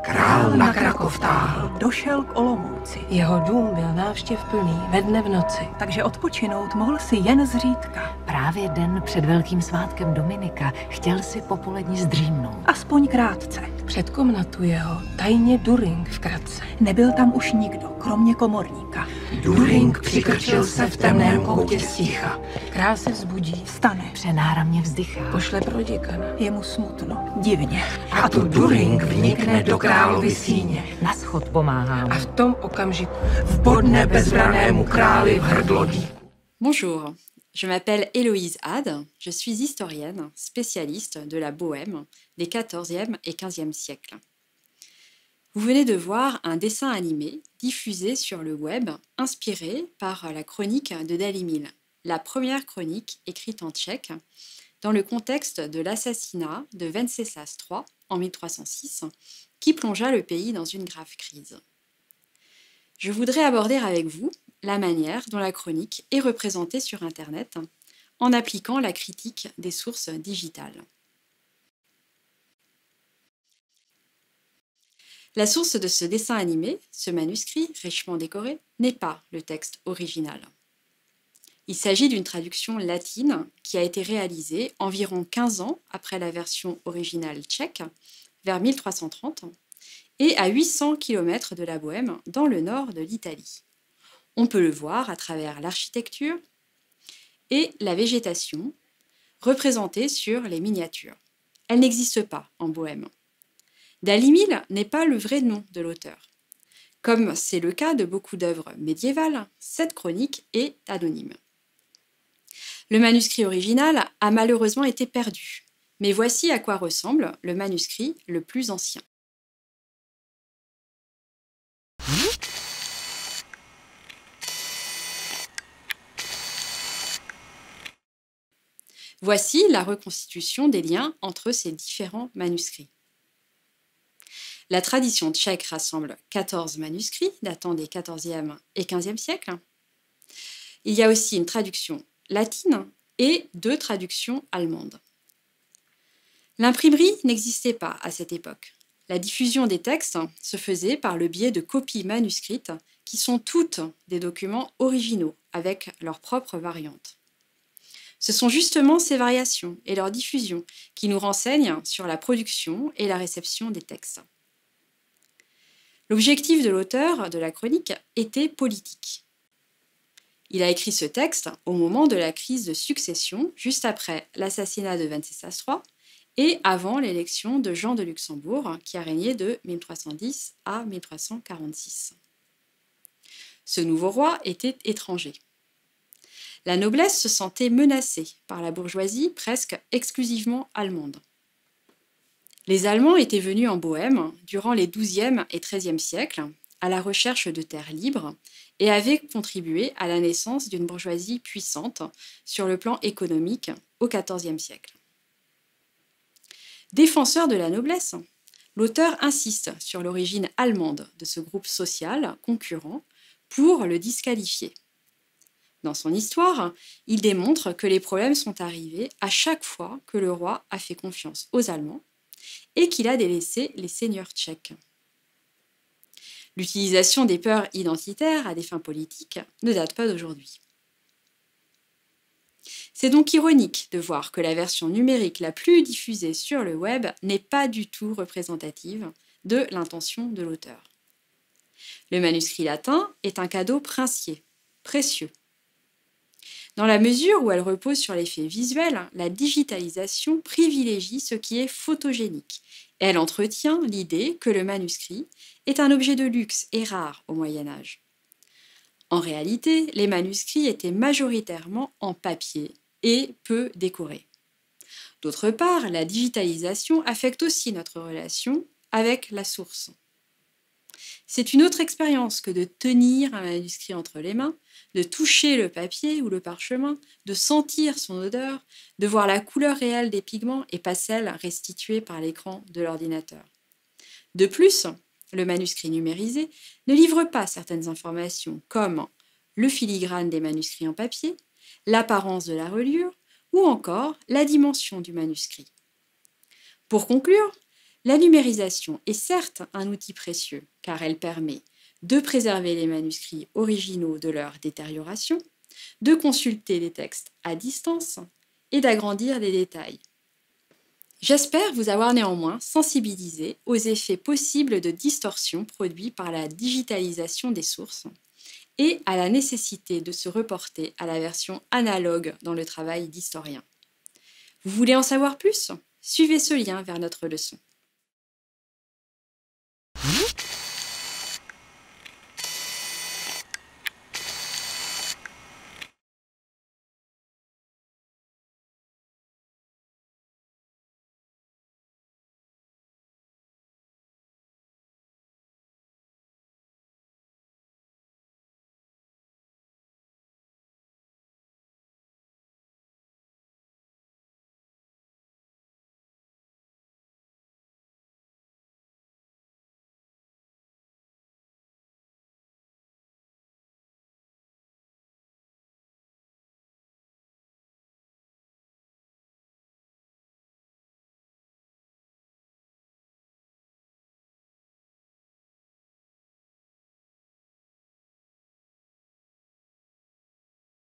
Král na Krakov táhl, došel k Olomouci. Jeho dům byl návštěv plný ve dne v noci. Takže odpočinout mohl si jen zřídka. Právě den před velkým svátkem Dominika chtěl si popolední zdřímnout. Aspoň krátce. Před komnatu jeho tajně During vkradce. Nebyl tam už nikdo, kromě komorníka. During přikrčil se v temném koutě sticha. Král se vzbudí, Vstane, Přenáramně vzdychá. pošle pro děkana. je mu smutno, divně. A tu During vnikne do královy síně. Na schod pomáhá mu. A v tom okamžiku vbodne bezbranému králi v hrdlo díku. Bonjour, je m'appelle Héloïse Hade, je suis historienne, spécialiste de la Bohème des XIVe et XVe siècles. Vous venez de voir un dessin animé diffusé sur le web inspiré par la chronique de Dalimil, la première chronique écrite en tchèque dans le contexte de l'assassinat de Venceslas III en 1306 qui plongea le pays dans une grave crise. Je voudrais aborder avec vous la manière dont la chronique est représentée sur Internet en appliquant la critique des sources digitales. La source de ce dessin animé, ce manuscrit richement décoré, n'est pas le texte original. Il s'agit d'une traduction latine qui a été réalisée environ 15 ans après la version originale tchèque, vers 1330, et à 800 km de la Bohème, dans le nord de l'Italie. On peut le voir à travers l'architecture et la végétation représentée sur les miniatures. Elle n'existe pas en Bohème. Dalimil n'est pas le vrai nom de l'auteur. Comme c'est le cas de beaucoup d'œuvres médiévales, cette chronique est anonyme. Le manuscrit original a malheureusement été perdu, mais voici à quoi ressemble le manuscrit le plus ancien. Voici la reconstitution des liens entre ces différents manuscrits. La tradition tchèque rassemble 14 manuscrits datant des XIVe et XVe siècles. Il y a aussi une traduction latine et 2 traductions allemandes. L'imprimerie n'existait pas à cette époque. La diffusion des textes se faisait par le biais de copies manuscrites qui sont toutes des documents originaux avec leurs propres variantes. Ce sont justement ces variations et leur diffusion qui nous renseignent sur la production et la réception des textes. L'objectif de l'auteur de la chronique était politique. Il a écrit ce texte au moment de la crise de succession, juste après l'assassinat de Venceslas III et avant l'élection de Jean de Luxembourg, qui a régné de 1310 à 1346. Ce nouveau roi était étranger. La noblesse se sentait menacée par la bourgeoisie presque exclusivement allemande. Les Allemands étaient venus en Bohème durant les XIIe et XIIIe siècles à la recherche de terres libres et avaient contribué à la naissance d'une bourgeoisie puissante sur le plan économique au XIVe siècle. Défenseur de la noblesse, l'auteur insiste sur l'origine allemande de ce groupe social concurrent pour le disqualifier. Dans son histoire, il démontre que les problèmes sont arrivés à chaque fois que le roi a fait confiance aux Allemands et qu'il a délaissé les seigneurs tchèques. L'utilisation des peurs identitaires à des fins politiques ne date pas d'aujourd'hui. C'est donc ironique de voir que la version numérique la plus diffusée sur le web n'est pas du tout représentative de l'intention de l'auteur. Le manuscrit latin est un cadeau princier, précieux. Dans la mesure où elle repose sur l'effet visuel, la digitalisation privilégie ce qui est photogénique. Elle entretient l'idée que le manuscrit est un objet de luxe et rare au Moyen Âge. En réalité, les manuscrits étaient majoritairement en papier et peu décorés. D'autre part, la digitalisation affecte aussi notre relation avec la source. C'est une autre expérience que de tenir un manuscrit entre les mains, de toucher le papier ou le parchemin, de sentir son odeur, de voir la couleur réelle des pigments et pas celle restituée par l'écran de l'ordinateur. De plus, le manuscrit numérisé ne livre pas certaines informations comme le filigrane des manuscrits en papier, l'apparence de la reliure ou encore la dimension du manuscrit. Pour conclure, la numérisation est certes un outil précieux car elle permet de préserver les manuscrits originaux de leur détérioration, de consulter les textes à distance et d'agrandir les détails. J'espère vous avoir néanmoins sensibilisé aux effets possibles de distorsion produits par la digitalisation des sources et à la nécessité de se reporter à la version analogue dans le travail d'historien. Vous voulez en savoir plus? Suivez ce lien vers notre leçon.